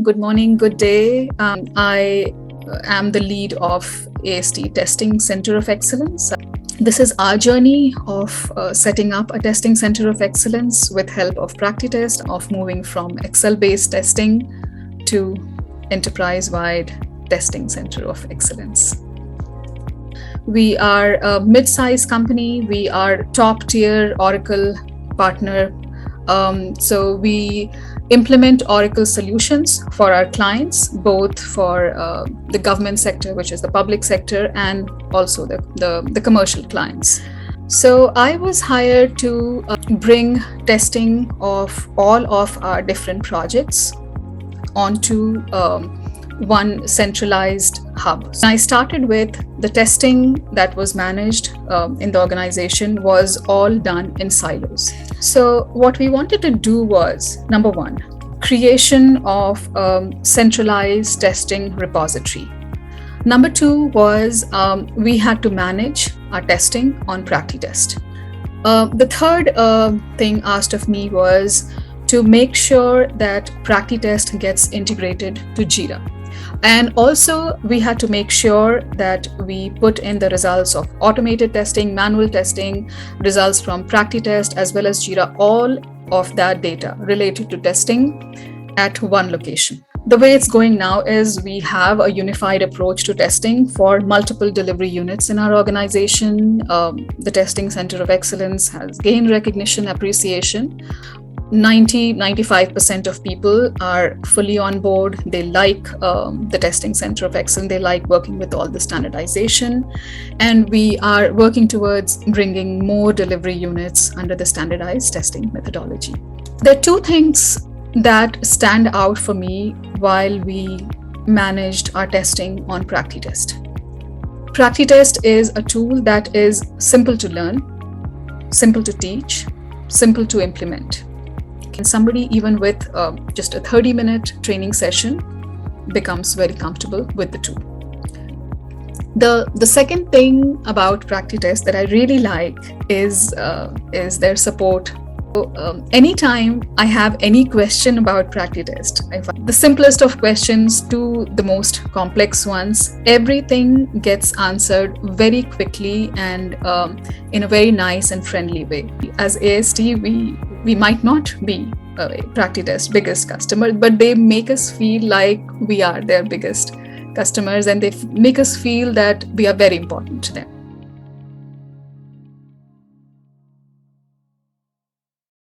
good morning, good day. I am the lead of AST Testing Center of Excellence. This is our journey of setting up a testing center of excellence with help of PractiTest, of moving from Excel-based testing to enterprise-wide testing center of excellence. We are a mid-sized company. We are top-tier Oracle partner. So we implement Oracle solutions for our clients, both for the government sector, which is the public sector, and also the commercial clients. So I was hired to bring testing of all of our different projects onto one centralized hub. So I started with the testing that was managed in the organization was all done in silos. So what we wanted to do was, number one, creation of a centralized testing repository. Number two was we had to manage our testing on PractiTest. The third thing asked of me was to make sure that PractiTest gets integrated to Jira. And also, we had to make sure that we put in the results of automated testing, manual testing, results from PractiTest, as well as Jira, all of that data related to testing at one location. The way it's going now is we have a unified approach to testing for multiple delivery units in our organization. The Testing Center of Excellence has gained recognition, appreciation. 90-95% of people are fully on board. They like the Testing Center of Excellence. They like working with all the standardization. And we are working towards bringing more delivery units under the standardized testing methodology. There are two things that stand out for me while we managed our testing on PractiTest. PractiTest is a tool that is simple to learn, simple to teach, simple to implement. And somebody, even with just a 30-minute training session, becomes very comfortable with the tool. The second thing about PractiTest that I really like is their support. So, anytime I have any question about PractiTest, the simplest of questions to the most complex ones, everything gets answered very quickly and in a very nice and friendly way. As AST, we might not be PractiTest biggest customer, but they make us feel like we are their biggest customers, and they make us feel that we are very important to them.